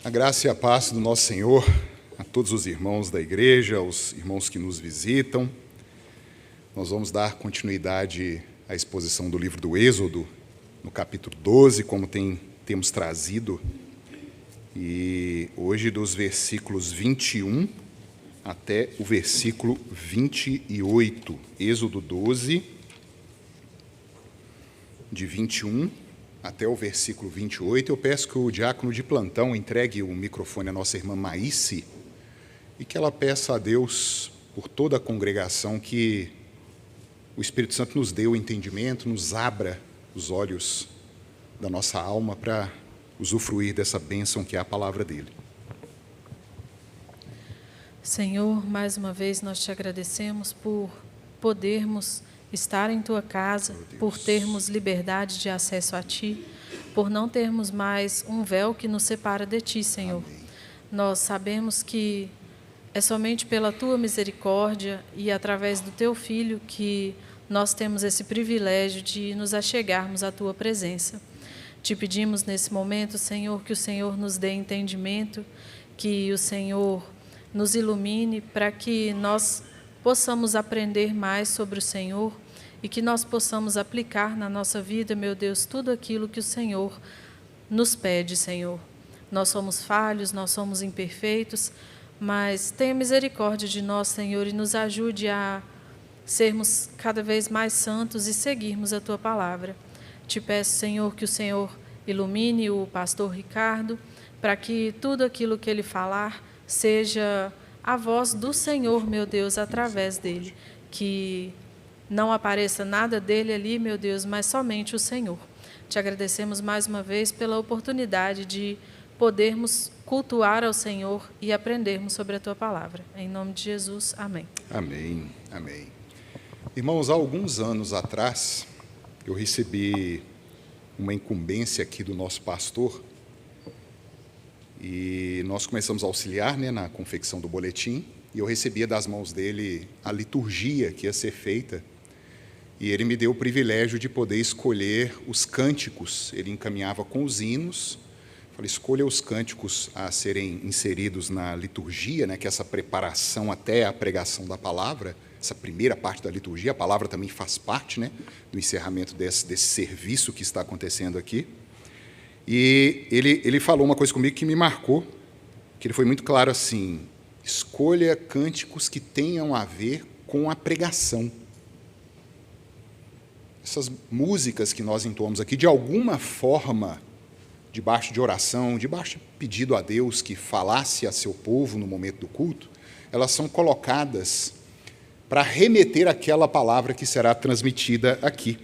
A graça e a paz do nosso Senhor a todos os irmãos da igreja, aos irmãos que nos visitam. Nós vamos dar continuidade à exposição do livro do Êxodo, no capítulo 12, como temos trazido, e hoje dos versículos 21 até o versículo 28. Êxodo 12, de 21 até o versículo 28, eu peço que o diácono de plantão entregue o microfone à nossa irmã Maíce e que ela peça a Deus, por toda a congregação, que o Espírito Santo nos dê o entendimento, nos abra os olhos da nossa alma para usufruir dessa bênção que é a palavra dele. Senhor, mais uma vez nós te agradecemos por podermos estar em tua casa, por termos liberdade de acesso a ti, por não termos mais um véu que nos separa de ti, Senhor. Amém. Nós sabemos que é somente pela tua misericórdia e através do teu Filho que nós temos esse privilégio de nos achegarmos à tua presença. Te pedimos nesse momento, Senhor, que o Senhor nos dê entendimento, que o Senhor nos ilumine para que nós possamos aprender mais sobre o Senhor e que nós possamos aplicar na nossa vida, meu Deus, tudo aquilo que o Senhor nos pede, Senhor. Nós somos falhos, nós somos imperfeitos, mas tenha misericórdia de nós, Senhor, e nos ajude a sermos cada vez mais santos e seguirmos a tua palavra. Te peço, Senhor, que o Senhor ilumine o pastor Ricardo, para que tudo aquilo que ele falar seja a voz do Senhor, meu Deus, através dele. Que não apareça nada dele ali, meu Deus, mas somente o Senhor. Te agradecemos mais uma vez pela oportunidade de podermos cultuar ao Senhor e aprendermos sobre a tua palavra. Em nome de Jesus, amém. Amém, amém. Irmãos, há alguns anos atrás, eu recebi uma incumbência aqui do nosso pastor e nós começamos a auxiliar, na confecção do boletim, e eu recebia das mãos dele a liturgia que ia ser feita, e ele me deu o privilégio de poder escolher os cânticos. Ele encaminhava com os hinos. Falei, escolha os cânticos a serem inseridos na liturgia, que é essa preparação até a pregação da palavra, essa primeira parte da liturgia. A palavra também faz parte, do encerramento desse serviço que está acontecendo aqui. E ele falou uma coisa comigo que me marcou, que ele foi muito claro assim: escolha cânticos que tenham a ver com a pregação. Essas músicas que nós entoamos aqui, de alguma forma, debaixo de oração, debaixo de pedido a Deus que falasse a seu povo no momento do culto, elas são colocadas para remeter àquela palavra que será transmitida aqui.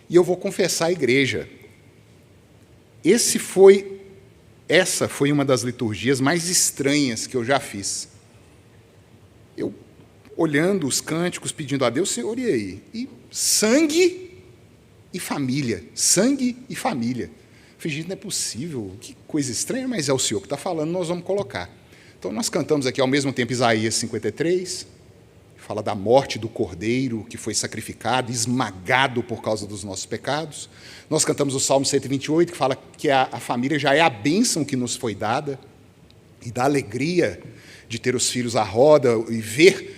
E eu vou confessar à igreja, essa foi uma das liturgias mais estranhas que eu já fiz. Eu, olhando os cânticos, pedindo a Deus, Senhor, e aí? E sangue e família, sangue e família. Eu falei, gente, não é possível, que coisa estranha, mas é o Senhor que está falando, nós vamos colocar. Então, nós cantamos aqui ao mesmo tempo Isaías 53, fala da morte do Cordeiro, que foi sacrificado, esmagado por causa dos nossos pecados. Nós cantamos o Salmo 128, que fala que a família já é a bênção que nos foi dada, e da alegria de ter os filhos à roda, e ver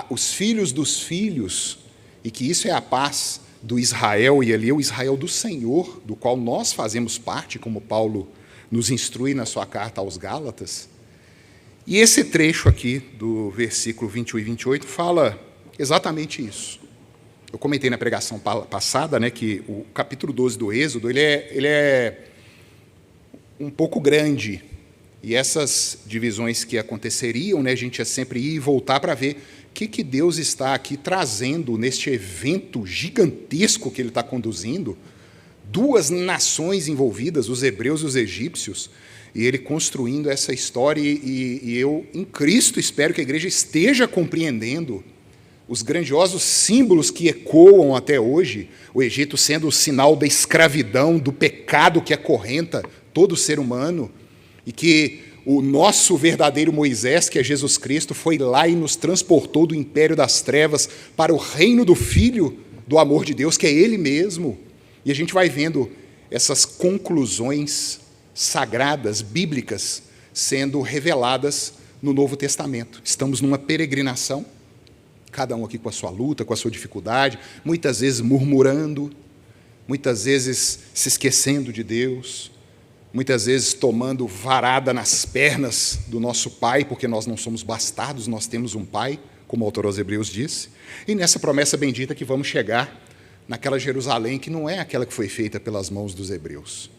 os filhos dos filhos, e que isso é a paz do Israel, e ali é o Israel do Senhor, do qual nós fazemos parte, como Paulo nos instrui na sua carta aos Gálatas. E esse trecho aqui, do versículo 21 e 28, fala exatamente isso. Eu comentei na pregação passada, que o capítulo 12 do Êxodo, ele é um pouco grande, e essas divisões que aconteceriam, a gente ia sempre ir e voltar para ver o que Deus está aqui trazendo neste evento gigantesco que ele está conduzindo, duas nações envolvidas, os hebreus e os egípcios, e ele construindo essa história, e eu, em Cristo, espero que a igreja esteja compreendendo os grandiosos símbolos que ecoam até hoje, o Egito sendo o sinal da escravidão, do pecado que acorrenta todo ser humano, e que o nosso verdadeiro Moisés, que é Jesus Cristo, foi lá e nos transportou do império das trevas para o reino do Filho do amor de Deus, que é Ele mesmo. E a gente vai vendo essas conclusões sagradas, bíblicas, sendo reveladas no Novo Testamento. Estamos numa peregrinação, cada um aqui com a sua luta, com a sua dificuldade, muitas vezes murmurando, muitas vezes se esquecendo de Deus, muitas vezes tomando varada nas pernas do nosso Pai, porque nós não somos bastardos, nós temos um Pai, como o autor aos Hebreus disse, e nessa promessa bendita que vamos chegar naquela Jerusalém que não é aquela que foi feita pelas mãos dos hebreus,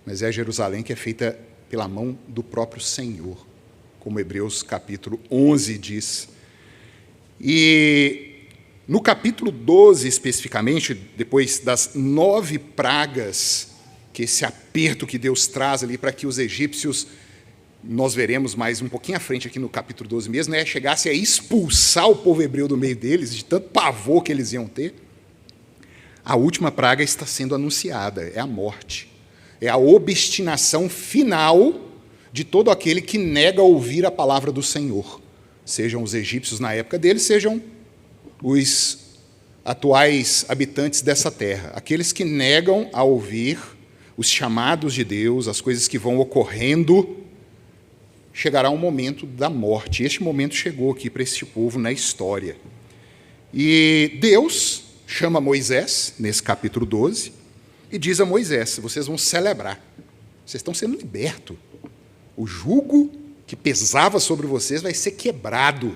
mas é a Jerusalém que é feita pela mão do próprio Senhor, como Hebreus capítulo 11 diz. E no capítulo 12, especificamente, depois das 9 pragas, que esse aperto que Deus traz ali para que os egípcios, nós veremos mais um pouquinho à frente aqui no capítulo 12 mesmo, né, chegasse a expulsar o povo hebreu do meio deles, de tanto pavor que eles iam ter, a última praga está sendo anunciada, é a morte. É a obstinação final de todo aquele que nega ouvir a palavra do Senhor. Sejam os egípcios na época deles, sejam os atuais habitantes dessa terra. Aqueles que negam a ouvir os chamados de Deus, as coisas que vão ocorrendo, chegará um momento da morte. Este momento chegou aqui para este povo na história. E Deus chama Moisés, nesse capítulo 12, e diz a Moisés: vocês vão celebrar, vocês estão sendo libertos, o jugo que pesava sobre vocês vai ser quebrado,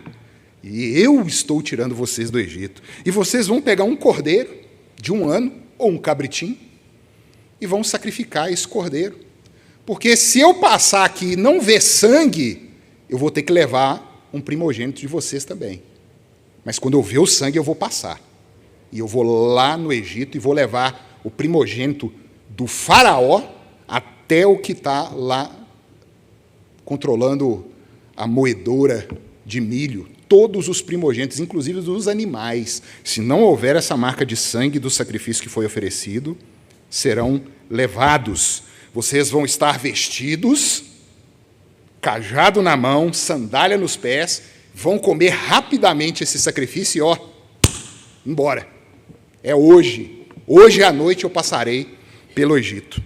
e eu estou tirando vocês do Egito, e vocês vão pegar um cordeiro de 1 ano, ou um cabritinho, e vão sacrificar esse cordeiro, porque se eu passar aqui e não ver sangue, eu vou ter que levar um primogênito de vocês também, mas quando eu ver o sangue eu vou passar, e eu vou lá no Egito e vou levar o primogênito do faraó até o que está lá controlando a moedora de milho, todos os primogênitos, inclusive dos animais. Se não houver essa marca de sangue do sacrifício que foi oferecido, serão levados. Vocês vão estar vestidos, cajado na mão, sandália nos pés, vão comer rapidamente esse sacrifício e, ó, embora. É hoje. Hoje à noite eu passarei pelo Egito.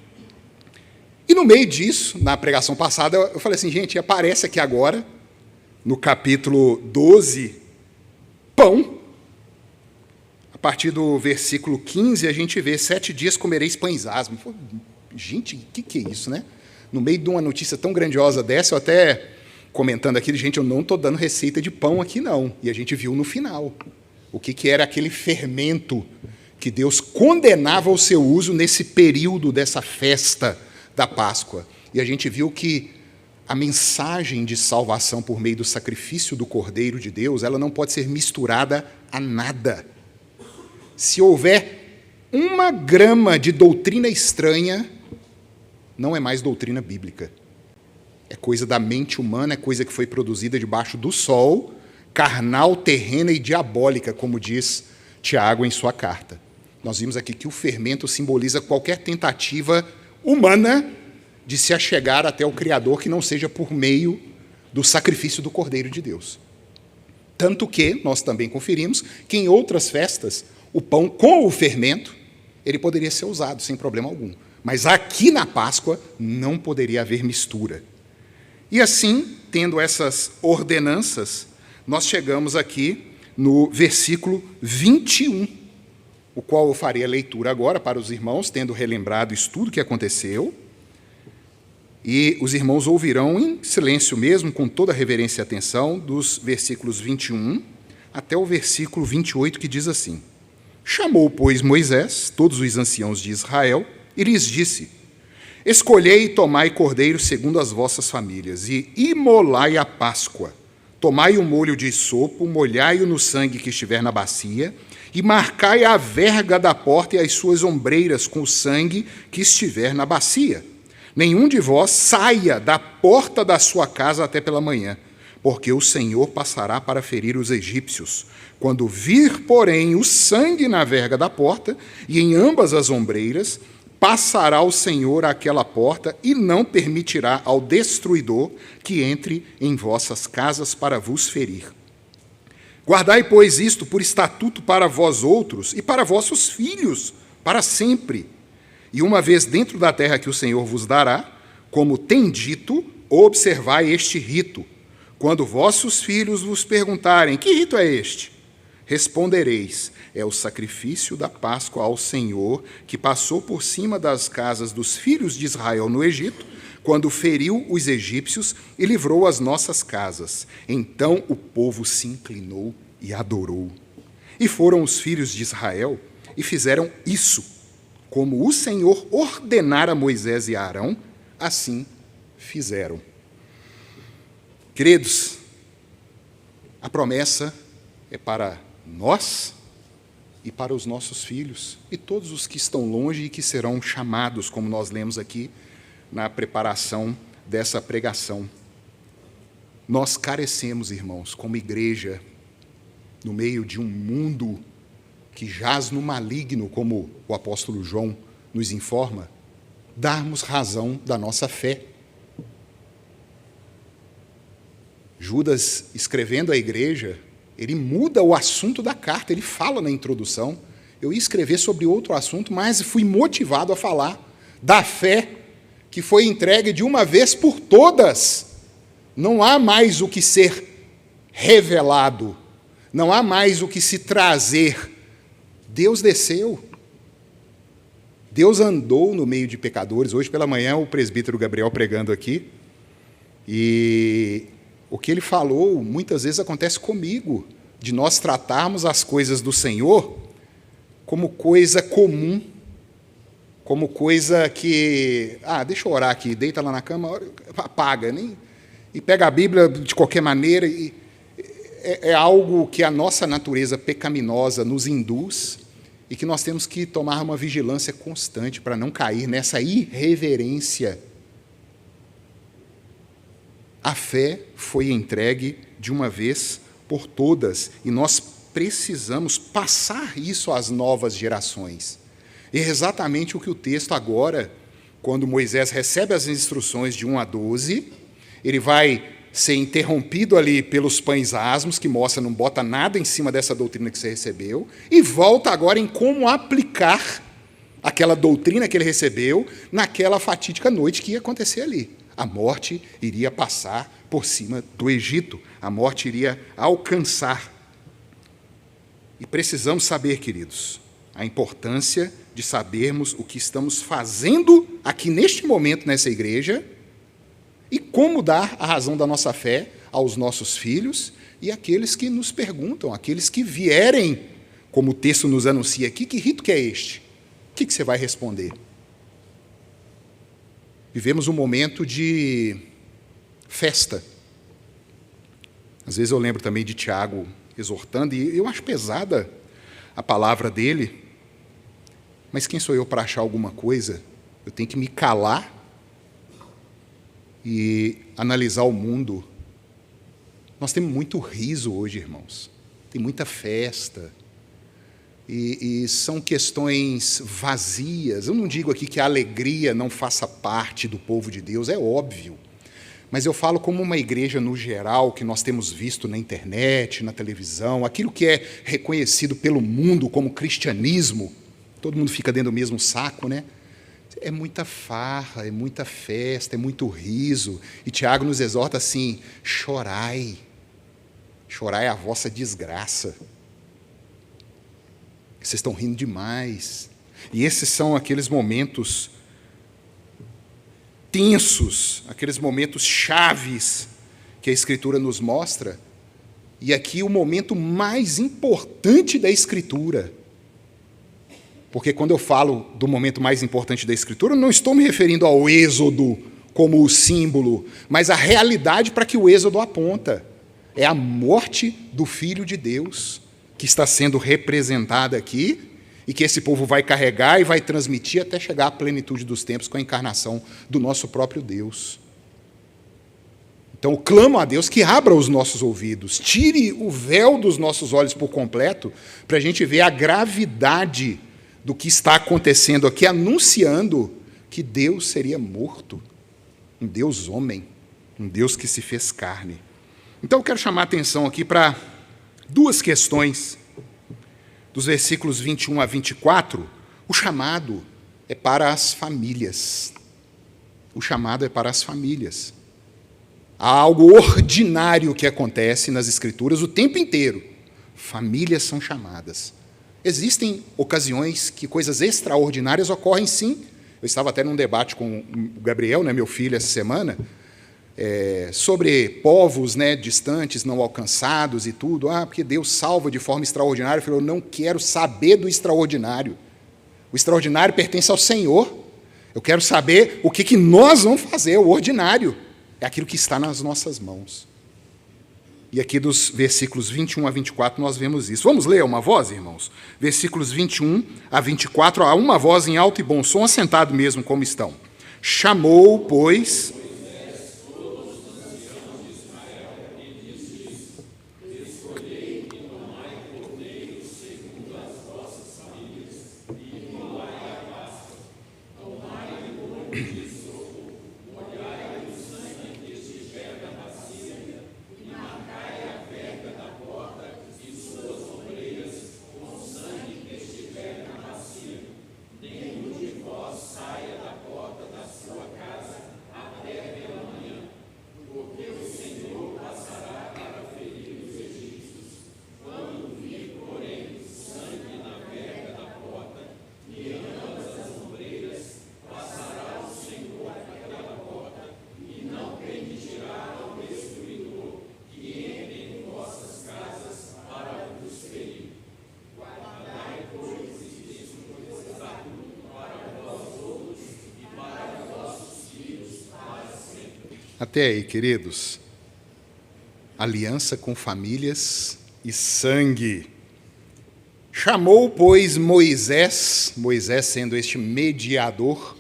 E no meio disso, na pregação passada, eu falei assim, gente, aparece aqui agora, no capítulo 12, pão. A partir do versículo 15, a gente vê, 7 dias comereis pães asmos. Gente, o que é isso, né? No meio de uma notícia tão grandiosa dessa, eu até comentando aqui, gente, eu não estou dando receita de pão aqui, não. E a gente viu no final o que era aquele fermento que Deus condenava o seu uso nesse período dessa festa da Páscoa. E a gente viu que a mensagem de salvação por meio do sacrifício do Cordeiro de Deus, ela não pode ser misturada a nada. Se houver 1 grama de doutrina estranha, não é mais doutrina bíblica. É coisa da mente humana, é coisa que foi produzida debaixo do sol, carnal, terrena e diabólica, como diz Tiago em sua carta. Nós vimos aqui que o fermento simboliza qualquer tentativa humana de se achegar até o Criador que não seja por meio do sacrifício do Cordeiro de Deus. Tanto que nós também conferimos que em outras festas, o pão com o fermento, ele poderia ser usado sem problema algum. Mas aqui na Páscoa não poderia haver mistura. E assim, tendo essas ordenanças, nós chegamos aqui no versículo 21, o qual eu farei a leitura agora para os irmãos, tendo relembrado isso tudo que aconteceu. E os irmãos ouvirão em silêncio mesmo, com toda a reverência e atenção, dos versículos 21 até o versículo 28, que diz assim: Chamou, pois, Moisés todos os anciãos de Israel e lhes disse: Escolhei e tomai cordeiro segundo as vossas famílias, e imolai a Páscoa. Tomai o molho de sopo, molhai-o no sangue que estiver na bacia, e marcai a verga da porta e as suas ombreiras com o sangue que estiver na bacia. Nenhum de vós saia da porta da sua casa até pela manhã, porque o Senhor passará para ferir os egípcios. Quando vir, porém, o sangue na verga da porta e em ambas as ombreiras, passará o Senhor àquela porta e não permitirá ao destruidor que entre em vossas casas para vos ferir. Guardai, pois, isto por estatuto para vós outros e para vossos filhos, para sempre. E uma vez dentro da terra que o Senhor vos dará, como tem dito, observai este rito. Quando vossos filhos vos perguntarem, que rito é este? Respondereis, é o sacrifício da Páscoa ao Senhor, que passou por cima das casas dos filhos de Israel no Egito, quando feriu os egípcios e livrou as nossas casas. Então o povo se inclinou e adorou. E foram os filhos de Israel e fizeram isso, como o Senhor ordenara a Moisés e a Arão, assim fizeram. Queridos, a promessa é para nós e para os nossos filhos e todos os que estão longe e que serão chamados, como nós lemos aqui na preparação dessa pregação. Nós carecemos, irmãos, como igreja, no meio de um mundo que jaz no maligno, como o apóstolo João nos informa, darmos razão da nossa fé. Judas, escrevendo à igreja, ele muda o assunto da carta, ele fala na introdução. Eu ia escrever sobre outro assunto, mas fui motivado a falar da fé que foi entregue de uma vez por todas. Não há mais o que ser revelado, não há mais o que se trazer. Deus desceu, Deus andou no meio de pecadores. Hoje pela manhã o presbítero Gabriel pregando aqui, e o que ele falou muitas vezes acontece comigo, de nós tratarmos as coisas do Senhor como coisa comum, como coisa que, deixa eu orar aqui, deita lá na cama, apaga, e pega a Bíblia de qualquer maneira. É algo que a nossa natureza pecaminosa nos induz e que nós temos que tomar uma vigilância constante para não cair nessa irreverência. A fé foi entregue de uma vez por todas e nós precisamos passar isso às novas gerações. E é exatamente o que o texto agora, quando Moisés recebe as instruções de 1 a 12, ele vai ser interrompido ali pelos pães asmos, que mostra, não bota nada em cima dessa doutrina que você recebeu, e volta agora em como aplicar aquela doutrina que ele recebeu naquela fatídica noite que ia acontecer ali. A morte iria passar por cima do Egito, a morte iria alcançar. E precisamos saber, queridos, a importância de sabermos o que estamos fazendo aqui neste momento nessa igreja e como dar a razão da nossa fé aos nossos filhos e àqueles que nos perguntam, aqueles que vierem, como o texto nos anuncia aqui, que rito que é este? O que você vai responder? Vivemos um momento de festa. Às vezes eu lembro também de Tiago exortando, e eu acho pesada a palavra dele, mas quem sou eu para achar alguma coisa? Eu tenho que me calar e analisar o mundo. Nós temos muito riso hoje, irmãos. Tem muita festa. E são questões vazias. Eu não digo aqui que a alegria não faça parte do povo de Deus, é óbvio. Mas eu falo como uma igreja no geral, que nós temos visto na internet, na televisão, aquilo que é reconhecido pelo mundo como cristianismo, todo mundo fica dentro do mesmo saco, né? É muita farra, é muita festa, é muito riso. E Tiago nos exorta assim: chorai. Chorai a vossa desgraça. Vocês estão rindo demais. E esses são aqueles momentos tensos, aqueles momentos chaves que a Escritura nos mostra. E aqui o momento mais importante da Escritura. Porque quando eu falo do momento mais importante da Escritura, não estou me referindo ao Êxodo como o símbolo, mas à realidade para que o Êxodo aponta. É a morte do Filho de Deus que está sendo representada aqui e que esse povo vai carregar e vai transmitir até chegar à plenitude dos tempos com a encarnação do nosso próprio Deus. Então, eu clamo a Deus que abra os nossos ouvidos, tire o véu dos nossos olhos por completo, para a gente ver a gravidade do que está acontecendo aqui, anunciando que Deus seria morto, um Deus homem, um Deus que se fez carne. Então, eu quero chamar a atenção aqui para duas questões. Dos versículos 21 a 24, o chamado é para as famílias. O chamado é para as famílias. Há algo ordinário que acontece nas Escrituras o tempo inteiro. Famílias são chamadas. Existem ocasiões que coisas extraordinárias ocorrem, sim. Eu estava até num debate com o Gabriel, né, meu filho, essa semana, sobre povos, né, distantes, não alcançados e tudo. Porque Deus salva de forma extraordinária. Eu falei, eu não quero saber do extraordinário. O extraordinário pertence ao Senhor. Eu quero saber o que nós vamos fazer. O ordinário é aquilo que está nas nossas mãos. E aqui dos versículos 21 a 24 nós vemos isso. Vamos ler a uma voz, irmãos? Versículos 21 a 24, a uma voz em alto e bom som, assentado mesmo como estão. Chamou, pois... Até aí, queridos. Aliança com famílias e sangue. Chamou, pois, Moisés sendo este mediador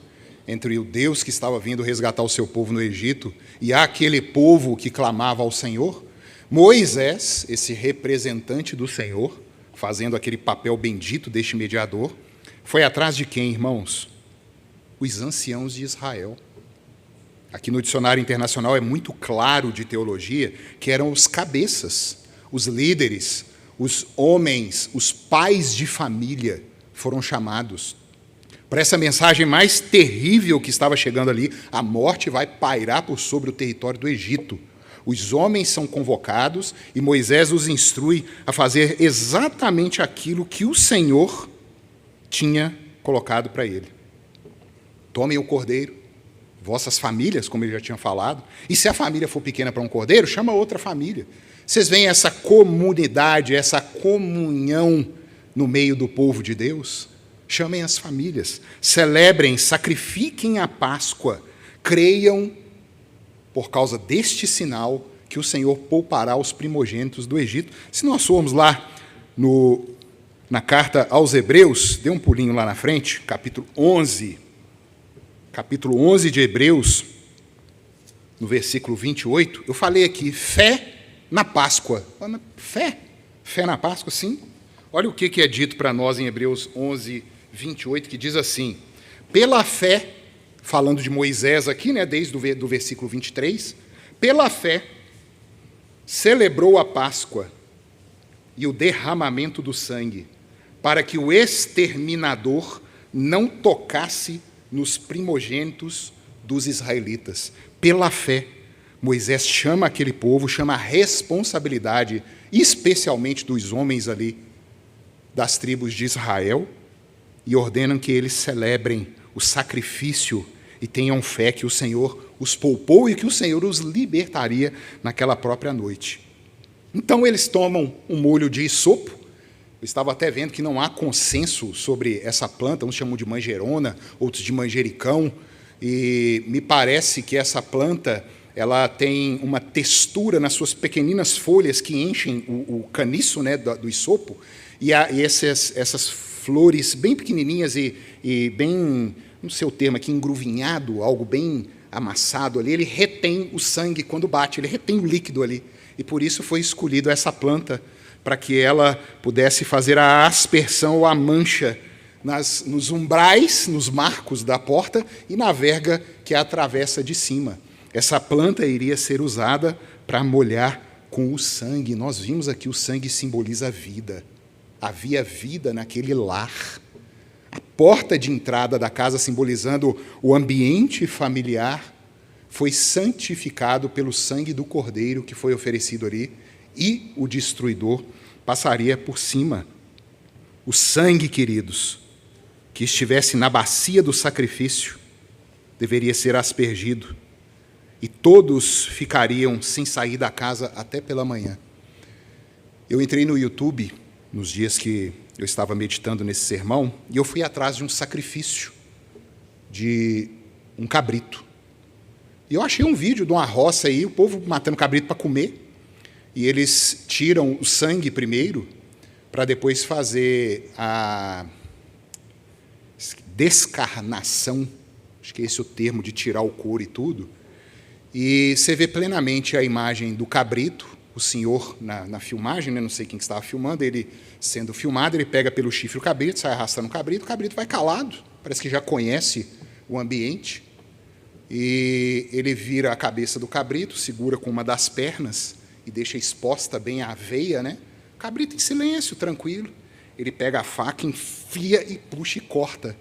entre o Deus que estava vindo resgatar o seu povo no Egito e aquele povo que clamava ao Senhor. Moisés, esse representante do Senhor, fazendo aquele papel bendito deste mediador, foi atrás de quem, irmãos? Os anciãos de Israel. Aqui no Dicionário Internacional é muito claro de teologia que eram os cabeças, os líderes, os homens, os pais de família foram chamados. Para essa mensagem mais terrível que estava chegando ali, a morte vai pairar por sobre o território do Egito. Os homens são convocados e Moisés os instrui a fazer exatamente aquilo que o Senhor tinha colocado para ele. Tomem o cordeiro, vossas famílias, como ele já tinha falado, e se a família for pequena para um cordeiro, chama outra família. Vocês veem essa comunidade, essa comunhão no meio do povo de Deus? Chamem as famílias, celebrem, sacrifiquem a Páscoa, creiam, por causa deste sinal, que o Senhor poupará os primogênitos do Egito. Se nós formos lá na carta aos Hebreus, dê um pulinho lá na frente, capítulo 11 de Hebreus, no versículo 28, eu falei aqui, fé na Páscoa. Fé na Páscoa, sim. Olha o que é dito para nós em Hebreus 11, 28, que diz assim, pela fé, falando de Moisés aqui, né, desde o versículo 23, pela fé, celebrou a Páscoa e o derramamento do sangue, para que o exterminador não tocasse nos primogênitos dos israelitas. Pela fé, Moisés chama aquele povo, chama a responsabilidade, especialmente dos homens ali, das tribos de Israel, e ordenam que eles celebrem o sacrifício e tenham fé que o Senhor os poupou e que o Senhor os libertaria naquela própria noite. Então eles tomam um molho de isopo. Eu estava até vendo que não há consenso sobre essa planta, uns chamam de manjerona, outros de manjericão, e me parece que essa planta ela tem uma textura nas suas pequeninas folhas que enchem o caniço, né, do isopo, e essas flores bem pequenininhas e bem, não sei o termo aqui, engruvinhado, algo bem amassado ali, ele retém o sangue quando bate, ele retém o líquido ali, e por isso foi escolhido essa planta, para que ela pudesse fazer a aspersão ou a mancha nos umbrais, nos marcos da porta e na verga que a atravessa de cima. Essa planta iria ser usada para molhar com o sangue. Nós vimos aqui o sangue simboliza a vida. Havia vida naquele lar. A porta de entrada da casa simbolizando o ambiente familiar, foi santificado pelo sangue do Cordeiro que foi oferecido ali, e o destruidor passaria por cima. O sangue, queridos, que estivesse na bacia do sacrifício, deveria ser aspergido, e todos ficariam sem sair da casa até pela manhã. Eu entrei no YouTube, nos dias que eu estava meditando nesse sermão, e eu fui atrás de um sacrifício de um cabrito. E eu achei um vídeo de uma roça aí, o povo matando cabrito para comer, e eles tiram o sangue primeiro, para depois fazer a descarnação, acho que esse é o termo, de tirar o couro e tudo. E você vê plenamente a imagem do cabrito, o senhor na filmagem, né, não sei quem que estava filmando, ele sendo filmado, ele pega pelo chifre o cabrito, sai arrastando o cabrito vai calado, parece que já conhece o ambiente, e ele vira a cabeça do cabrito, segura com uma das pernas e deixa exposta bem a veia, né? O cabrito em silêncio, tranquilo. Ele pega a faca, enfia e puxa e corta.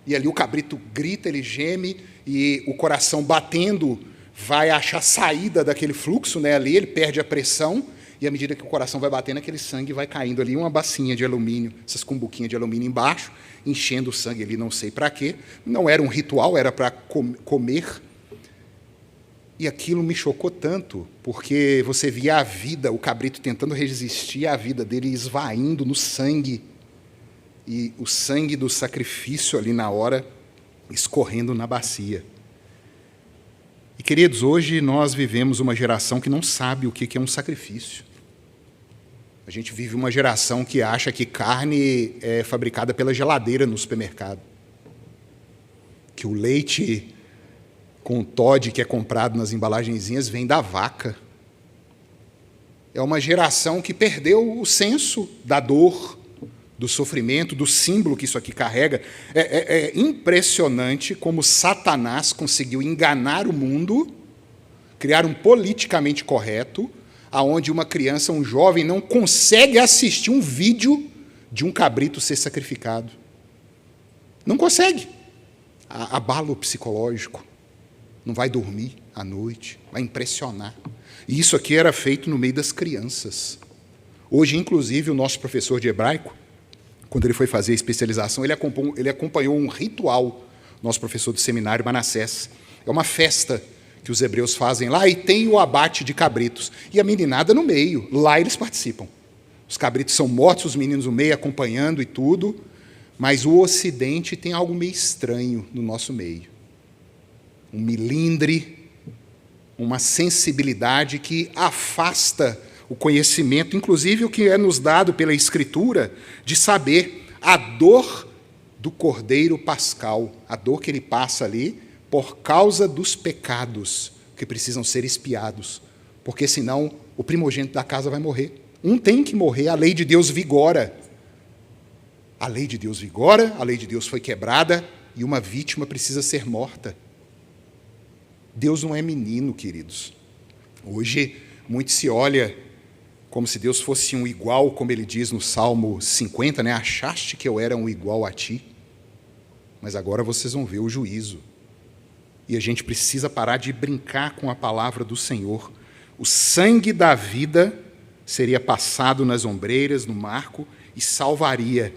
E ali o cabrito grita, ele geme, e o coração batendo vai achar saída daquele fluxo, né? Ali ele perde a pressão, e à medida que o coração vai batendo, aquele sangue vai caindo ali, uma bacinha de alumínio, essas cumbuquinhas de alumínio embaixo, enchendo o sangue ali, não sei para quê. Não era um ritual, era para comer. E aquilo me chocou tanto, porque você via a vida, o cabrito tentando resistir à vida dele, esvaindo no sangue, e o sangue do sacrifício ali na hora, escorrendo na bacia. E, queridos, hoje nós vivemos uma geração que não sabe o que é um sacrifício. A gente vive uma geração que acha que carne é fabricada pela geladeira no supermercado, que o leite com Toddy que é comprado nas embalagenzinhas vem da vaca. É uma geração que perdeu o senso da dor, do sofrimento, do símbolo que isso aqui carrega. É impressionante como Satanás conseguiu enganar o mundo, criar um politicamente correto, aonde uma criança, um jovem, não consegue assistir um vídeo de um cabrito ser sacrificado. Não consegue. Abala o psicológico. Não vai dormir à noite, vai impressionar. E isso aqui era feito no meio das crianças. Hoje, inclusive, o nosso professor de hebraico, quando ele foi fazer a especialização, ele acompanhou um ritual, nosso professor do seminário, Manassés. É uma festa que os hebreus fazem lá, e tem o abate de cabritos. E a meninada no meio, lá eles participam. Os cabritos são mortos, os meninos no meio acompanhando e tudo, mas o Ocidente tem algo meio estranho no nosso meio. Um milindre, uma sensibilidade que afasta o conhecimento, inclusive o que é nos dado pela Escritura, de saber a dor do Cordeiro Pascal, a dor que ele passa ali por causa dos pecados que precisam ser expiados, porque senão o primogênito da casa vai morrer. Um tem que morrer, a lei de Deus vigora. A lei de Deus vigora, a lei de Deus foi quebrada, e uma vítima precisa ser morta. Deus não é menino, queridos. Hoje, muito se olha como se Deus fosse um igual, como ele diz no Salmo 50, né? Achaste que eu era um igual a ti, mas agora vocês vão ver o juízo. E a gente precisa parar de brincar com a palavra do Senhor. O sangue da vida seria passado nas ombreiras, no marco, e salvaria.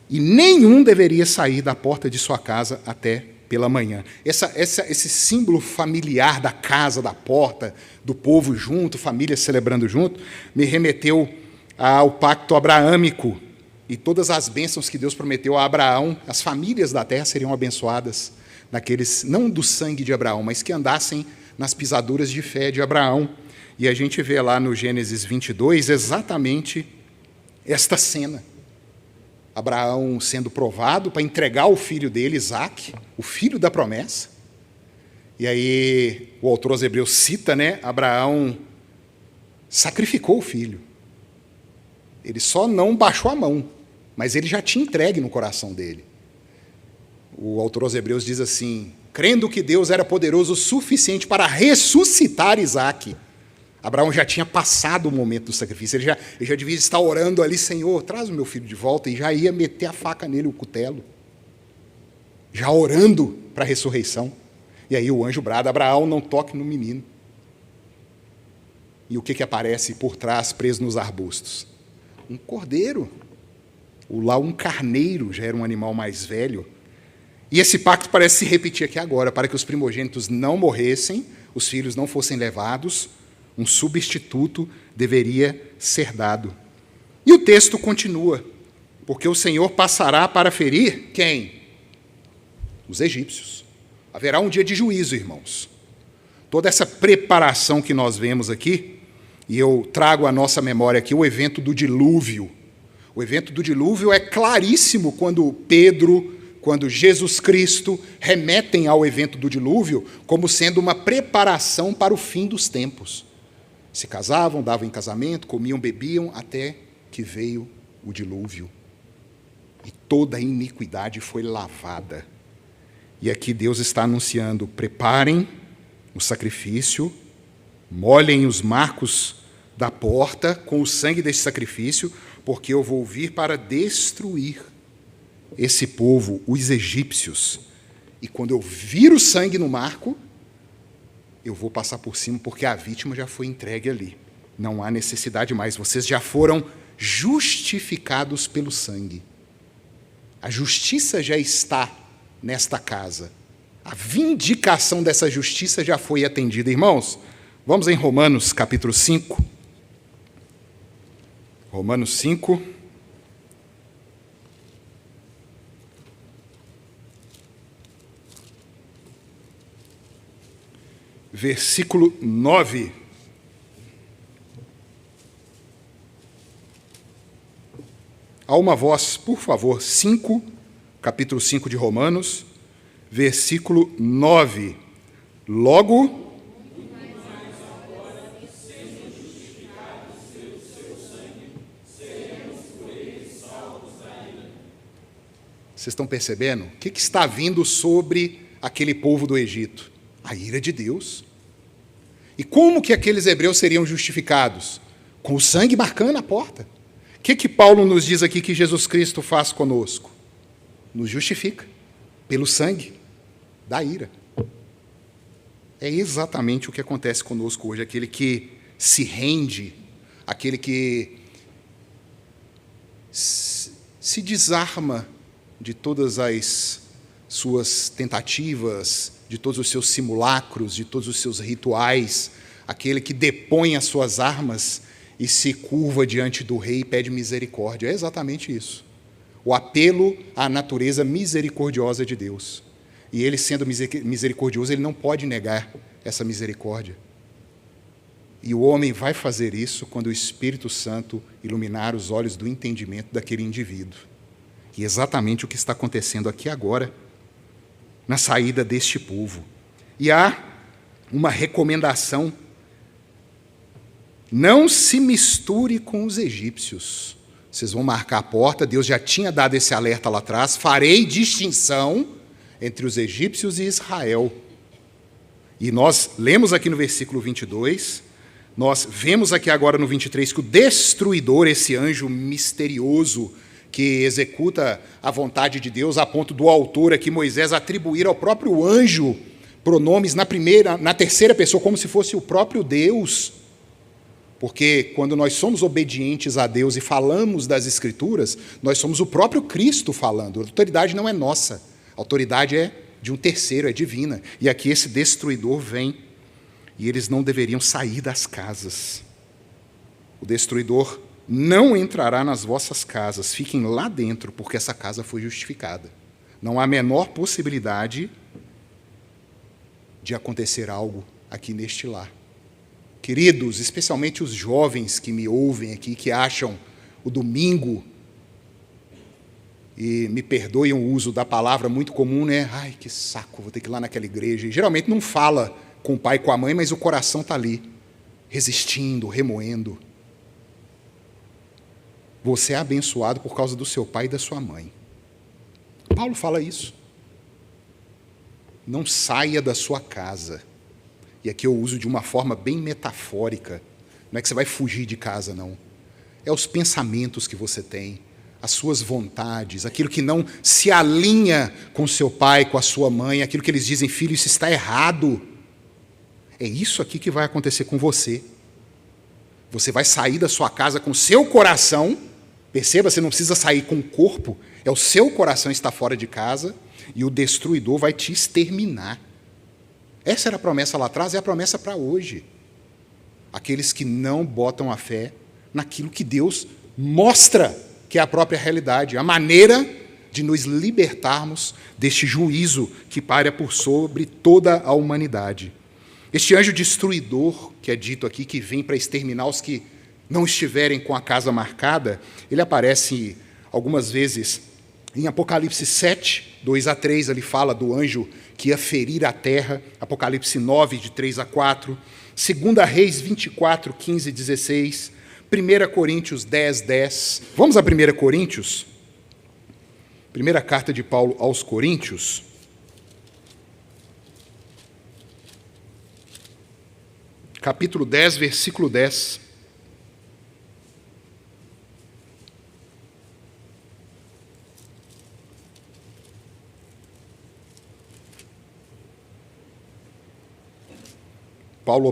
E nenhum deveria sair da porta de sua casa até pela manhã. Esse símbolo familiar da casa, da porta, do povo junto, família celebrando junto, me remeteu ao pacto abraâmico e todas as bênçãos que Deus prometeu a Abraão. As famílias da terra seriam abençoadas, naqueles, não do sangue de Abraão, mas que andassem nas pisaduras de fé de Abraão. E a gente vê lá no Gênesis 22 exatamente esta cena. Abraão sendo provado para entregar o filho dele, Isaque, o filho da promessa. E aí o autor aos Hebreus cita, né, Abraão sacrificou o filho. Ele só não baixou a mão, mas ele já tinha entregue no coração dele. O autor aos Hebreus diz assim, crendo que Deus era poderoso o suficiente para ressuscitar Isaque. Abraão já tinha passado o momento do sacrifício, ele já devia estar orando ali, Senhor, traz o meu filho de volta, e já ia meter a faca nele, o cutelo, já orando para a ressurreição. E aí o anjo brada: Abraão, não toque no menino. E o que aparece por trás, preso nos arbustos? Um cordeiro. Lá um carneiro já era um animal mais velho. E esse pacto parece se repetir aqui agora, para que os primogênitos não morressem, os filhos não fossem levados, um substituto deveria ser dado. E o texto continua: porque o Senhor passará para ferir quem? Os egípcios. Haverá um dia de juízo, irmãos. Toda essa preparação que nós vemos aqui, e eu trago à nossa memória aqui o evento do dilúvio. O evento do dilúvio é claríssimo quando Pedro, quando Jesus Cristo remetem ao evento do dilúvio como sendo uma preparação para o fim dos tempos. Se casavam, davam em casamento, comiam, bebiam, até que veio o dilúvio. E toda a iniquidade foi lavada. E aqui Deus está anunciando: preparem o sacrifício, molhem os marcos da porta com o sangue desse sacrifício, porque eu vou vir para destruir esse povo, os egípcios. E quando eu vir o sangue no marco, eu vou passar por cima, porque a vítima já foi entregue ali. Não há necessidade mais, vocês já foram justificados pelo sangue. A justiça já está nesta casa. A vindicação dessa justiça já foi atendida. Irmãos, vamos em Romanos capítulo 5. Romanos 5. Versículo 9. Há uma voz, por favor, 5, capítulo 5 de Romanos, versículo 9. Logo, vocês estão percebendo? O que está vindo sobre aquele povo do Egito? A ira de Deus. E como que aqueles hebreus seriam justificados? Com o sangue marcando a porta. O que Paulo nos diz aqui que Jesus Cristo faz conosco? Nos justifica pelo sangue da ira. É exatamente o que acontece conosco hoje. Aquele que se rende, aquele que se desarma de todas as suas tentativas, de todos os seus simulacros, de todos os seus rituais, aquele que depõe as suas armas e se curva diante do rei e pede misericórdia. É exatamente isso. O apelo à natureza misericordiosa de Deus. E ele, sendo misericordioso, ele não pode negar essa misericórdia. E o homem vai fazer isso quando o Espírito Santo iluminar os olhos do entendimento daquele indivíduo. E exatamente o que está acontecendo aqui agora, na saída deste povo. E há uma recomendação: não se misture com os egípcios. Vocês vão marcar a porta, Deus já tinha dado esse alerta lá atrás: farei distinção entre os egípcios e Israel. E nós lemos aqui no versículo 22, nós vemos aqui agora no 23 que o destruidor, esse anjo misterioso, que executa a vontade de Deus, a ponto do autor aqui, Moisés, atribuir ao próprio anjo pronomes na terceira pessoa, como se fosse o próprio Deus. Porque quando nós somos obedientes a Deus e falamos das Escrituras, nós somos o próprio Cristo falando. A autoridade não é nossa, a autoridade é de um terceiro, é divina. E aqui esse destruidor vem, e eles não deveriam sair das casas. O destruidor não entrará nas vossas casas, fiquem lá dentro, porque essa casa foi justificada. Não há a menor possibilidade de acontecer algo aqui neste lar. Queridos, especialmente os jovens que me ouvem aqui, que acham o domingo, e me perdoem o uso da palavra muito comum, né? Ai, que saco, vou ter que ir lá naquela igreja. E geralmente não fala com o pai e com a mãe, mas o coração está ali, resistindo, remoendo. Você é abençoado por causa do seu pai e da sua mãe. Paulo fala isso. Não saia da sua casa. E aqui eu uso de uma forma bem metafórica. Não é que você vai fugir de casa, não. É os pensamentos que você tem, as suas vontades, aquilo que não se alinha com seu pai, com a sua mãe, aquilo que eles dizem, filho, isso está errado. É isso aqui que vai acontecer com você. Você vai sair da sua casa com o seu coração, perceba, você não precisa sair com o corpo, é o seu coração que está fora de casa, e o destruidor vai te exterminar. Essa era a promessa lá atrás, é a promessa para hoje. Aqueles que não botam a fé naquilo que Deus mostra que é a própria realidade, a maneira de nos libertarmos deste juízo que paira por sobre toda a humanidade. Este anjo destruidor, que é dito aqui, que vem para exterminar os que não estiverem com a casa marcada, ele aparece algumas vezes em Apocalipse 7, 2-3, ele fala do anjo que ia ferir a terra, Apocalipse 9, de 3-4, 2 Reis 24, 15-16, 1 Coríntios 10, 10. Vamos a 1 Coríntios? Primeira carta de Paulo aos Coríntios. Capítulo 10, versículo 10.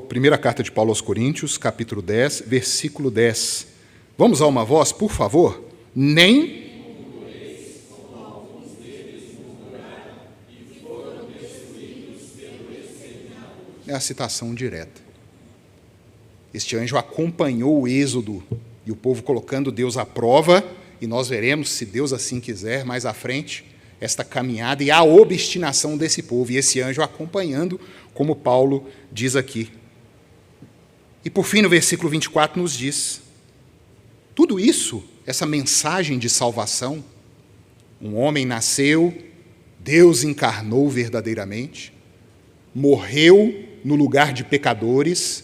Primeira carta de Paulo aos Coríntios, capítulo 10, versículo 10. Vamos a uma voz, por favor? Nem... É a citação direta. Este anjo acompanhou o êxodo e o povo colocando Deus à prova, e nós veremos, se Deus assim quiser, mais à frente, esta caminhada e a obstinação desse povo, e esse anjo acompanhando, como Paulo diz aqui. E por fim, no versículo 24, nos diz, tudo isso, essa mensagem de salvação, um homem nasceu, Deus encarnou verdadeiramente, morreu no lugar de pecadores.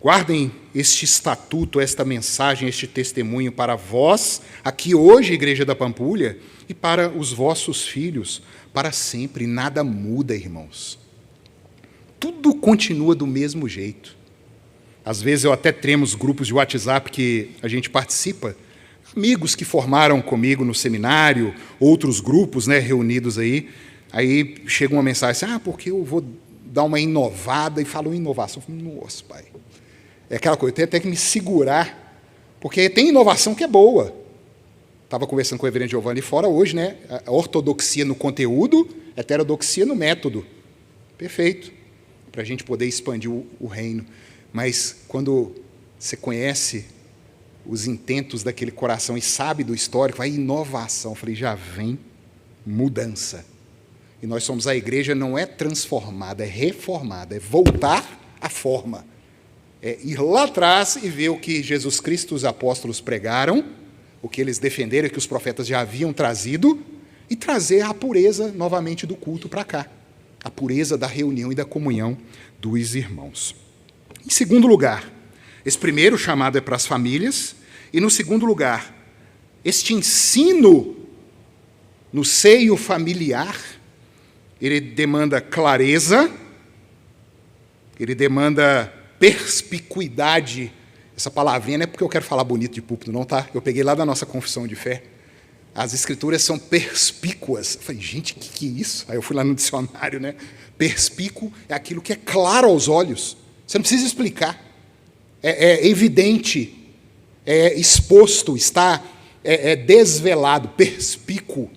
Guardem este estatuto, esta mensagem, este testemunho para vós, aqui hoje, Igreja da Pampulha, e para os vossos filhos, para sempre. Nada muda, irmãos. Tudo continua do mesmo jeito. Às vezes eu até tremo os grupos de WhatsApp que a gente participa, amigos que formaram comigo no seminário, outros grupos, né, reunidos aí chega uma mensagem assim, porque eu vou dar uma inovada, e falo inovação. Eu falo, nossa, pai, é aquela coisa, eu tenho até que me segurar, porque tem inovação que é boa. Estava conversando com o reverendo Giovanni fora hoje, né? A ortodoxia no conteúdo, a heterodoxia no método. Perfeito, para a gente poder expandir o reino. Mas quando você conhece os intentos daquele coração e sabe do histórico, a inovação, eu falei, já vem mudança. E nós somos a igreja, não é transformada, é reformada, é voltar à forma. É ir lá atrás e ver o que Jesus Cristo e os apóstolos pregaram, o que eles defenderam, que os profetas já haviam trazido, e trazer a pureza novamente do culto para cá. A pureza da reunião e da comunhão dos irmãos. Em segundo lugar, esse primeiro chamado é para as famílias, e no segundo lugar, este ensino no seio familiar, ele demanda clareza, ele demanda perspicuidade. Essa palavrinha não é porque eu quero falar bonito de púlpito, não, tá? Eu peguei lá da nossa confissão de fé. As escrituras são perspícuas. Eu falei, gente, o que é isso? Aí eu fui lá no dicionário, né? Perspícuo é aquilo que é claro aos olhos. Você não precisa explicar. É evidente, é exposto, está desvelado, perspícuo.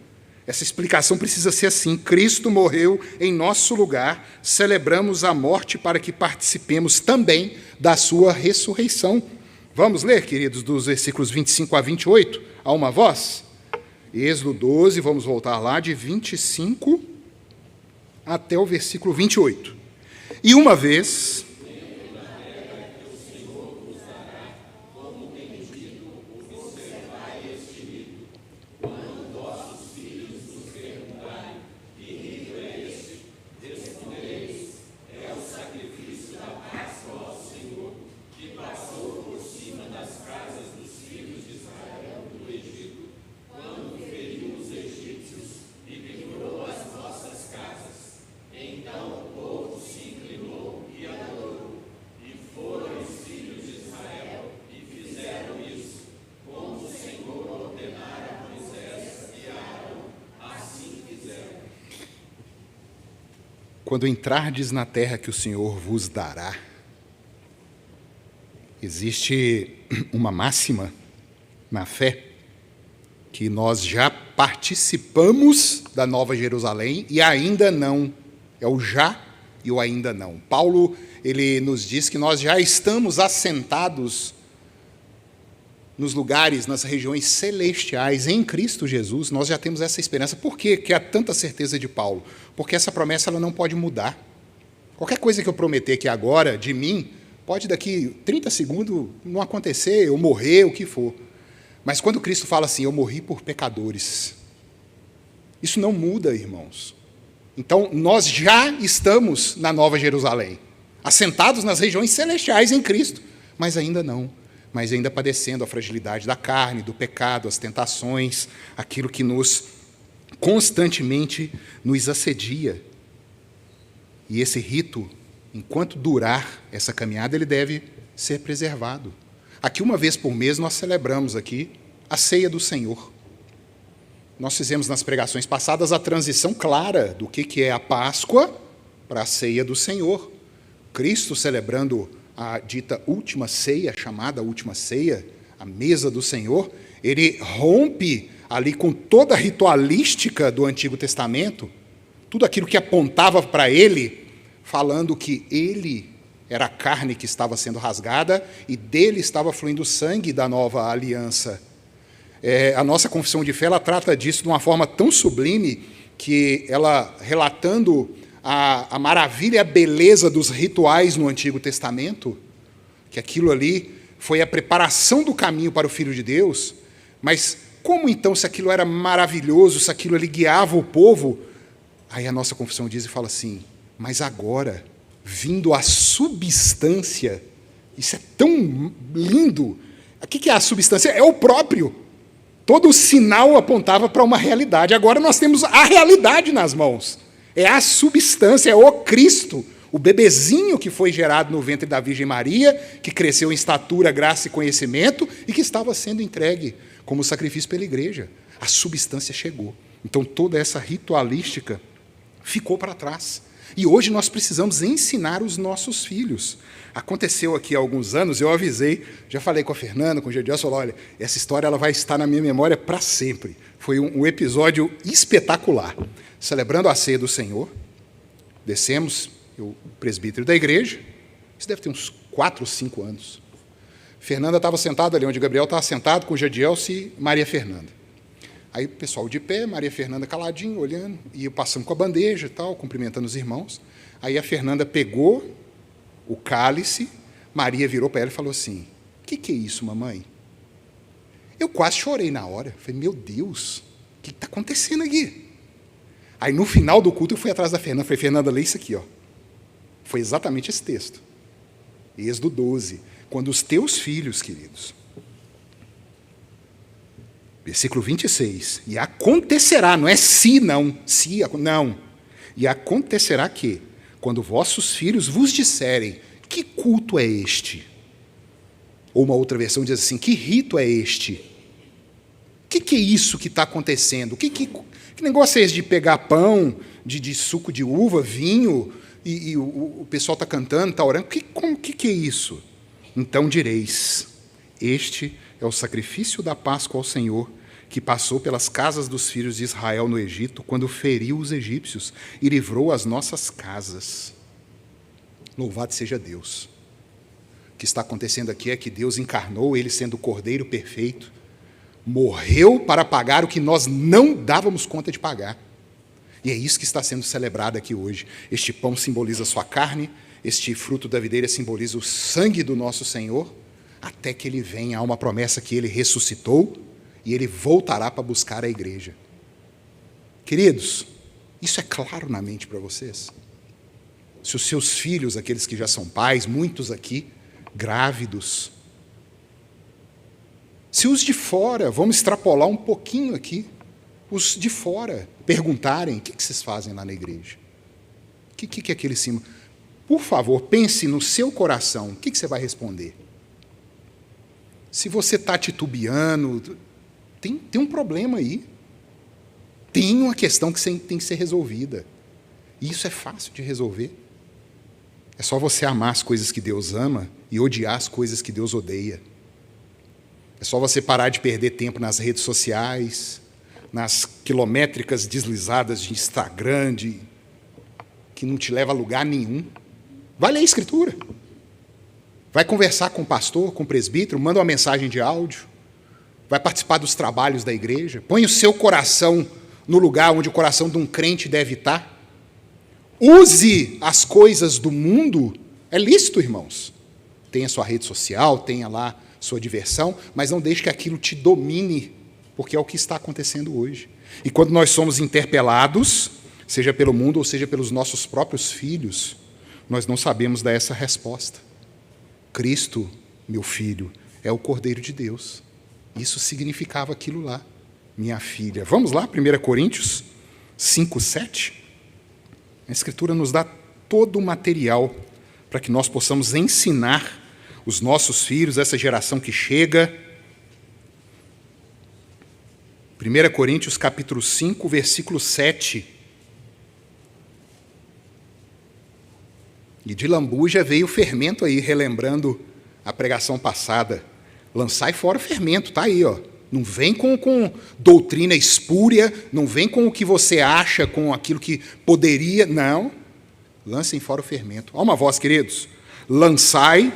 Essa explicação precisa ser assim. Cristo morreu em nosso lugar, celebramos a morte para que participemos também da sua ressurreição. Vamos ler, queridos, dos versículos 25 a 28, a uma voz? Êxodo 12, vamos voltar lá, de 25 até o versículo 28. E uma vez... quando entrardes na terra que o Senhor vos dará, existe uma máxima na fé que nós já participamos da Nova Jerusalém e ainda não. É o já e o ainda não. Paulo, ele nos diz que nós já estamos assentados nos lugares, nas regiões celestiais, em Cristo Jesus. Nós já temos essa esperança. Por quê que há tanta certeza de Paulo? Porque essa promessa ela não pode mudar. Qualquer coisa que eu prometer aqui agora, de mim, pode daqui 30 segundos não acontecer, eu morrer, o que for. Mas quando Cristo fala assim, eu morri por pecadores, isso não muda, irmãos. Então, nós já estamos na Nova Jerusalém, assentados nas regiões celestiais em Cristo, mas ainda não. Mas ainda padecendo a fragilidade da carne, do pecado, as tentações, aquilo que constantemente nos assedia. E esse rito, enquanto durar essa caminhada, ele deve ser preservado. Aqui, uma vez por mês, nós celebramos aqui a ceia do Senhor. Nós fizemos nas pregações passadas a transição clara do que é a Páscoa para a ceia do Senhor. Cristo celebrando a dita última ceia, chamada última ceia, a mesa do Senhor, ele rompe ali com toda a ritualística do Antigo Testamento, tudo aquilo que apontava para ele, falando que ele era a carne que estava sendo rasgada e dele estava fluindo o sangue da nova aliança. A nossa confissão de fé, ela trata disso de uma forma tão sublime que ela, relatando a maravilha e a beleza dos rituais no Antigo Testamento, que aquilo ali foi a preparação do caminho para o Filho de Deus, mas como então, se aquilo era maravilhoso, se aquilo ali guiava o povo, aí a nossa confissão diz e fala assim, mas agora, vindo a substância, isso é tão lindo, o que é a substância? É o próprio. Todo o sinal apontava para uma realidade, agora nós temos a realidade nas mãos. É a substância, é o Cristo, o bebezinho que foi gerado no ventre da Virgem Maria, que cresceu em estatura, graça e conhecimento, e que estava sendo entregue como sacrifício pela igreja. A substância chegou. Então, toda essa ritualística ficou para trás. E hoje nós precisamos ensinar os nossos filhos. Aconteceu aqui há alguns anos, eu avisei, já falei com a Fernanda, com o Gediel, falei, olha, essa história ela vai estar na minha memória para sempre. Foi um episódio espetacular. Celebrando a ceia do Senhor, descemos, o presbítero da igreja, isso deve ter uns 4 ou 5 anos. Fernanda estava sentada ali onde Gabriel estava sentado, com o Gedielce e Maria Fernanda. Aí o pessoal de pé, Maria Fernanda caladinho, olhando, e eu passando com a bandeja e tal, cumprimentando os irmãos. Aí a Fernanda pegou o cálice, Maria virou para ela e falou assim, o que é isso, mamãe? Eu quase chorei na hora. Falei, meu Deus, o que está acontecendo aqui? Aí, no final do culto, eu fui atrás da Fernanda. Falei, Fernanda, lê isso aqui. Ó. Foi exatamente esse texto. Êxodo 12. Quando os teus filhos, queridos, versículo 26, e acontecerá, não é se, não, se, não. E acontecerá que, quando vossos filhos vos disserem, que culto é este? Ou uma outra versão diz assim, que rito é este? O que é isso que está acontecendo? Que negócio é esse de pegar pão, de suco de uva, vinho, e o pessoal está cantando, está orando? O que é isso? Então direis, este é o sacrifício da Páscoa ao Senhor, que passou pelas casas dos filhos de Israel no Egito, quando feriu os egípcios e livrou as nossas casas. Louvado seja Deus. O que está acontecendo aqui é que Deus encarnou, ele sendo o Cordeiro perfeito, morreu para pagar o que nós não dávamos conta de pagar. E é isso que está sendo celebrado aqui hoje. Este pão simboliza a sua carne, este fruto da videira simboliza o sangue do nosso Senhor, até que ele venha. Há uma promessa que ele ressuscitou e ele voltará para buscar a igreja. Queridos, isso é claro na mente para vocês? Se os seus filhos, aqueles que já são pais, muitos aqui, grávidos, se os de fora, vamos extrapolar um pouquinho aqui, os de fora perguntarem, o que vocês fazem lá na igreja? O que é aquele símbolo? Por favor, pense no seu coração, o que você vai responder? Se você está titubeando, tem um problema aí. Tem uma questão que tem que ser resolvida. E isso é fácil de resolver. É só você amar as coisas que Deus ama e odiar as coisas que Deus odeia. É só você parar de perder tempo nas redes sociais, nas quilométricas deslizadas de Instagram, que não te leva a lugar nenhum. Vai ler a Escritura. Vai conversar com o pastor, com o presbítero, manda uma mensagem de áudio. Vai participar dos trabalhos da igreja. Põe o seu coração no lugar onde o coração de um crente deve estar. Use as coisas do mundo. É lícito, irmãos. Tenha sua rede social, tenha lá sua diversão, mas não deixe que aquilo te domine, porque é o que está acontecendo hoje. E quando nós somos interpelados, seja pelo mundo ou seja pelos nossos próprios filhos, nós não sabemos dar essa resposta. Cristo, meu filho, é o Cordeiro de Deus. Isso significava aquilo lá, minha filha. Vamos lá, 1 Coríntios 5:7. A Escritura nos dá todo o material para que nós possamos ensinar os nossos filhos, essa geração que chega. 1 Coríntios capítulo 5, versículo 7. E de lambuja veio o fermento aí, relembrando a pregação passada. Lançai fora o fermento, está aí, ó. Não vem com doutrina espúria, não vem com o que você acha, com aquilo que poderia, não. Lancem fora o fermento. Olha uma voz, queridos. Lançai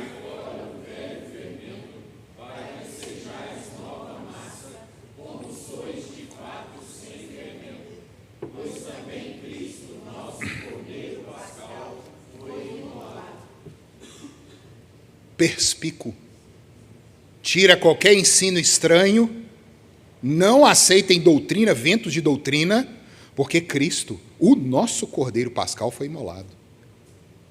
perspícuo. Tira qualquer ensino estranho, não aceitem doutrina, ventos de doutrina, porque Cristo, o nosso Cordeiro Pascal, foi imolado.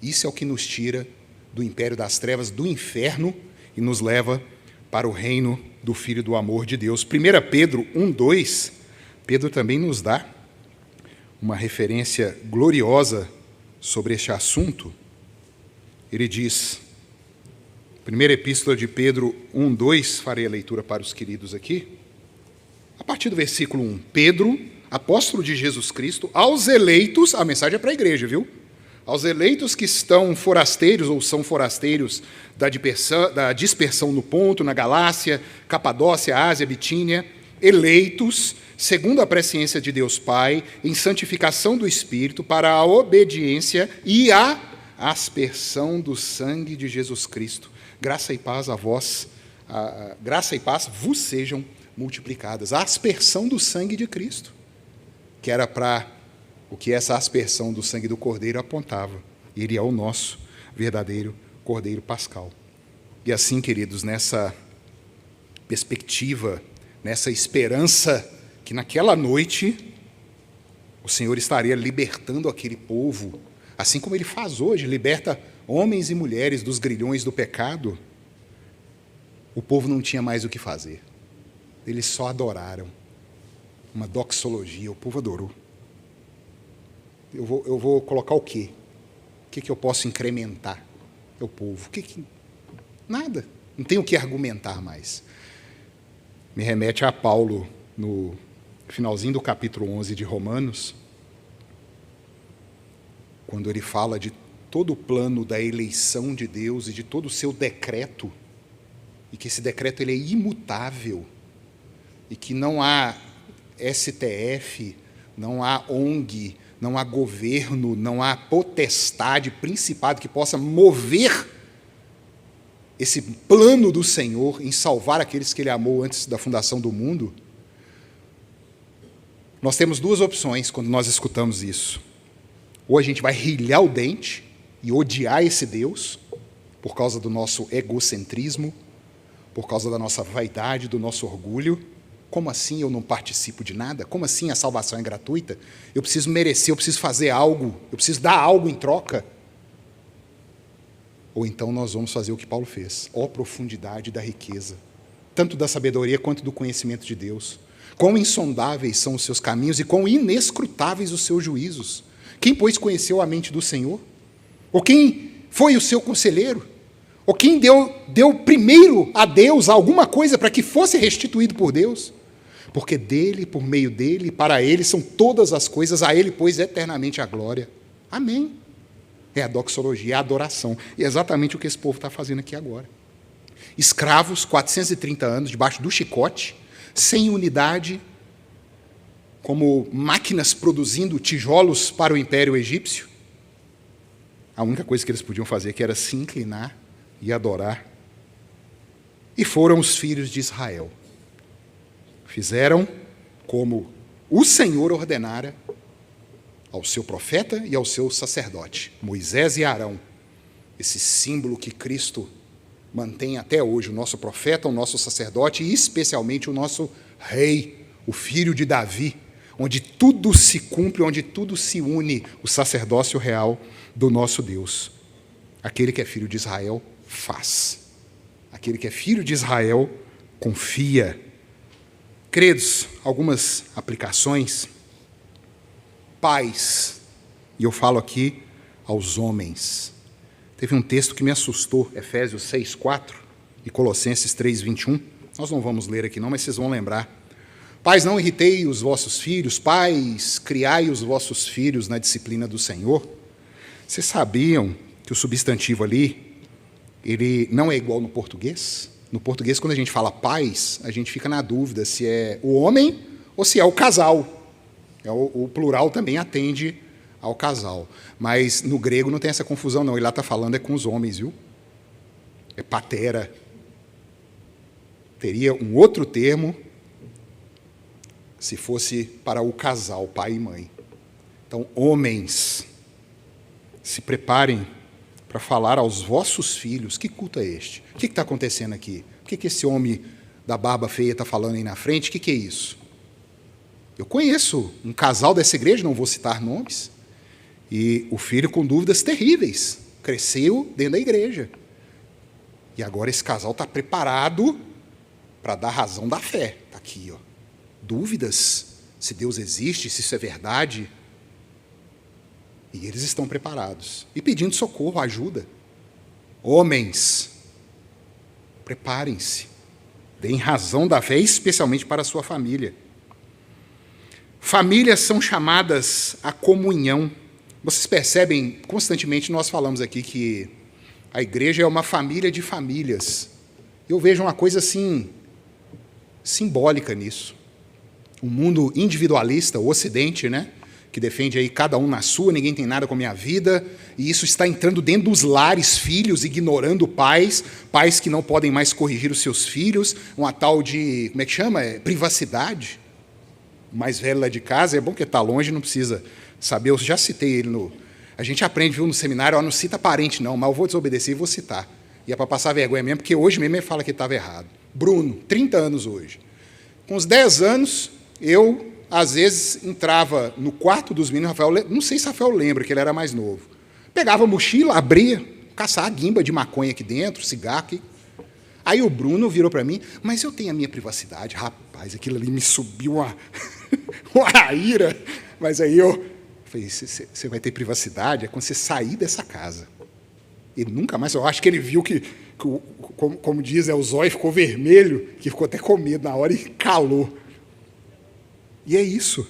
Isso é o que nos tira do império das trevas, do inferno, e nos leva para o reino do Filho do amor de Deus. 1 Pedro 1:2, Pedro também nos dá uma referência gloriosa sobre este assunto. Ele diz, primeira epístola de Pedro 1:2, farei a leitura para os queridos aqui. A partir do versículo 1, Pedro, apóstolo de Jesus Cristo, aos eleitos, a mensagem é para a igreja, viu? Aos eleitos que estão forasteiros ou são forasteiros da dispersão no Ponto, na Galácia, Capadócia, Ásia, Bitínia, eleitos, segundo a presciência de Deus Pai, em santificação do Espírito, para a obediência e a aspersão do sangue de Jesus Cristo. Graça e paz a vós, graça e paz vos sejam multiplicadas. A aspersão do sangue de Cristo, que era para o que essa aspersão do sangue do Cordeiro apontava. Ele é o nosso verdadeiro Cordeiro Pascal. E assim, queridos, nessa perspectiva, nessa esperança que naquela noite o Senhor estaria libertando aquele povo, assim como Ele faz hoje, liberta homens e mulheres dos grilhões do pecado, o povo não tinha mais o que fazer. Eles só adoraram. Uma doxologia, o povo adorou. Eu vou colocar o quê? O que eu posso incrementar? É o povo. Nada. Não tem o que argumentar mais. Me remete a Paulo, no finalzinho do capítulo 11 de Romanos, quando ele fala de todo o plano da eleição de Deus e de todo o seu decreto, e que esse decreto ele é imutável, e que não há STF, não há ONG, não há governo, não há potestade, principado que possa mover esse plano do Senhor em salvar aqueles que Ele amou antes da fundação do mundo. Nós temos duas opções quando nós escutamos isso. Ou a gente vai rilhar o dente e odiar esse Deus por causa do nosso egocentrismo, por causa da nossa vaidade, do nosso orgulho. Como assim eu não participo de nada? Como assim a salvação é gratuita? Eu preciso merecer, eu preciso fazer algo, eu preciso dar algo em troca. Ou então nós vamos fazer o que Paulo fez. Ó profundidade da riqueza, tanto da sabedoria quanto do conhecimento de Deus. Quão insondáveis são os seus caminhos e quão inescrutáveis os seus juízos. Quem, pois, conheceu a mente do Senhor? Ou quem foi o seu conselheiro? Ou quem deu primeiro a Deus alguma coisa para que fosse restituído por Deus? Porque dele, por meio dele, para ele são todas as coisas, a ele, pois, eternamente a glória. Amém. É a doxologia, é a adoração. E é exatamente o que esse povo está fazendo aqui agora. Escravos, 430 anos, debaixo do chicote, sem unidade, como máquinas produzindo tijolos para o Império Egípcio. A única coisa que eles podiam fazer que era se inclinar e adorar. E foram os filhos de Israel. Fizeram como o Senhor ordenara ao seu profeta e ao seu sacerdote, Moisés e Arão. Esse símbolo que Cristo mantém até hoje, o nosso profeta, o nosso sacerdote e especialmente o nosso rei, o filho de Davi, onde tudo se cumpre, onde tudo se une, o sacerdócio real do nosso Deus. Aquele que é filho de Israel faz. Aquele que é filho de Israel confia. Queridos, algumas aplicações. Pais, e eu falo aqui aos homens. Teve um texto que me assustou, Efésios 6:4 e Colossenses 3:21. Nós não vamos ler aqui não, mas vocês vão lembrar. Pais, não irritei os vossos filhos, pais, criai os vossos filhos na disciplina do Senhor. Vocês sabiam que o substantivo ali, ele não é igual no português? No português, quando a gente fala pais, a gente fica na dúvida se é o homem ou se é o casal. O plural também atende ao casal. Mas no grego não tem essa confusão, não. Ele lá está falando é com os homens, viu? É patera. Teria um outro termo se fosse para o casal, pai e mãe. Então, homens, se preparem para falar aos vossos filhos. Que culto é este? O que está acontecendo aqui? O que esse homem da barba feia está falando aí na frente? O que é isso? Eu conheço um casal dessa igreja, não vou citar nomes, e o filho com dúvidas terríveis, cresceu dentro da igreja. E agora esse casal está preparado para dar razão da fé. Está aqui, ó. Dúvidas se Deus existe, se isso é verdade. E eles estão preparados e pedindo socorro, ajuda. Homens, preparem-se, deem razão da fé, especialmente para a sua família. Famílias são chamadas à comunhão. Vocês percebem, constantemente nós falamos aqui que a igreja é uma família de famílias. Eu vejo uma coisa assim, simbólica nisso. O mundo individualista, o Ocidente, né, que defende aí cada um na sua, ninguém tem nada com a minha vida, e isso está entrando dentro dos lares, filhos ignorando pais que não podem mais corrigir os seus filhos, uma tal de, como é que chama? Privacidade. O mais velho lá de casa, é bom que está longe, não precisa saber, eu já citei ele no... A gente aprende, viu, no seminário, não cita parente não, mas eu vou desobedecer e vou citar. E é para passar vergonha mesmo, porque hoje mesmo ele fala que estava errado. Bruno, 30 anos hoje. Com uns 10 anos, eu, às vezes, entrava no quarto dos meninos, Rafael, não sei se Rafael lembra, que ele era mais novo. Pegava a mochila, abria, caçava guimba de maconha aqui dentro, cigarro aqui. Aí o Bruno virou para mim, mas eu tenho a minha privacidade. Rapaz, aquilo ali me subiu uma ira. Mas aí eu falei, você vai ter privacidade é quando você sair dessa casa. Ele nunca mais, eu acho que ele viu que como diz, o zóio ficou vermelho, que ficou até com medo na hora e calou. E é isso.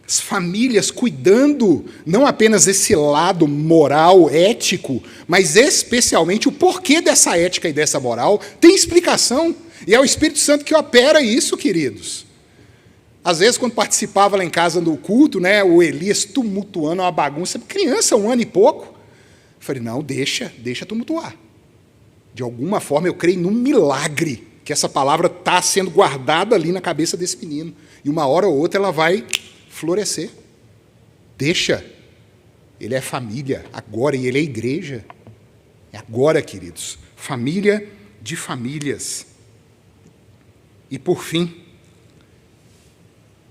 As famílias cuidando não apenas desse lado moral, ético, mas especialmente o porquê dessa ética e dessa moral tem explicação. E é o Espírito Santo que opera isso, queridos. Às vezes, quando participava lá em casa do culto, né, o Elias tumultuando uma bagunça, criança, 1 ano e pouco, eu falei, não, deixa tumultuar. De alguma forma, eu creio num milagre, que essa palavra está sendo guardada ali na cabeça desse menino. E uma hora ou outra ela vai florescer. Deixa. Ele é família agora e ele é igreja. É agora, queridos. Família de famílias. E por fim,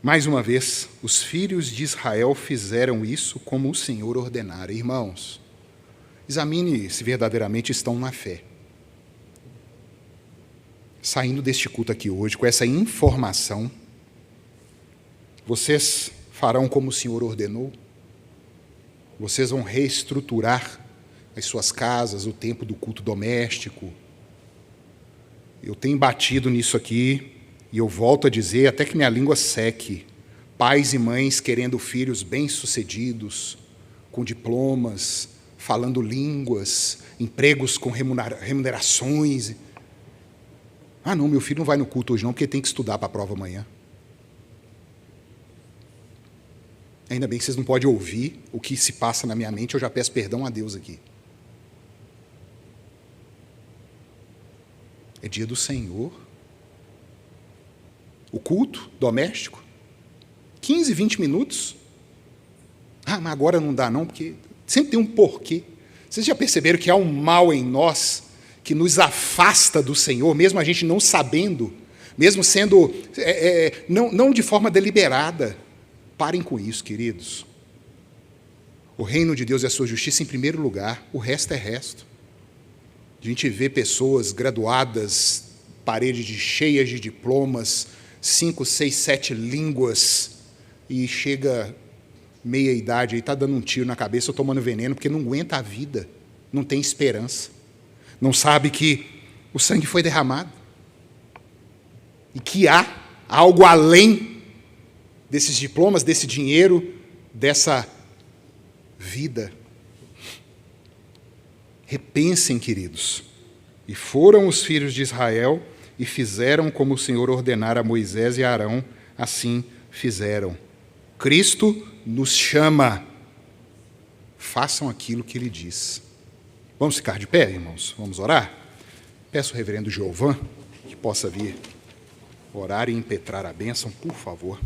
mais uma vez, os filhos de Israel fizeram isso como o Senhor ordenara. Irmãos, examine se verdadeiramente estão na fé. Saindo deste culto aqui hoje, com essa informação, vocês farão como o Senhor ordenou? Vocês vão reestruturar as suas casas, o tempo do culto doméstico? Eu tenho batido nisso aqui, e eu volto a dizer, até que minha língua seque, pais e mães querendo filhos bem-sucedidos, com diplomas, falando línguas, empregos com remunerações. Ah, não, meu filho não vai no culto hoje não, porque tem que estudar para a prova amanhã. Ainda bem que vocês não podem ouvir o que se passa na minha mente, eu já peço perdão a Deus aqui. É dia do Senhor. O culto doméstico, 15, 20 minutos. Ah, mas agora não dá não, porque sempre tem um porquê. Vocês já perceberam que há um mal em nós que nos afasta do Senhor, mesmo a gente não sabendo, mesmo sendo, não de forma deliberada. Parem com isso, queridos. O reino de Deus e a sua justiça em primeiro lugar, o resto é resto. A gente vê pessoas graduadas, paredes cheias de diplomas, 5, 6, 7 línguas, e chega meia-idade, aí está dando um tiro na cabeça ou tomando veneno, porque não aguenta a vida, não tem esperança. Não sabe que o sangue foi derramado. E que há algo além desses diplomas, desse dinheiro, dessa vida. Repensem, queridos. E foram os filhos de Israel e fizeram como o Senhor ordenara a Moisés e a Arão, assim fizeram. Cristo nos chama. Façam aquilo que Ele diz. Vamos ficar de pé, irmãos? Vamos orar? Peço ao reverendo Giovan que possa vir orar e impetrar a bênção, por favor.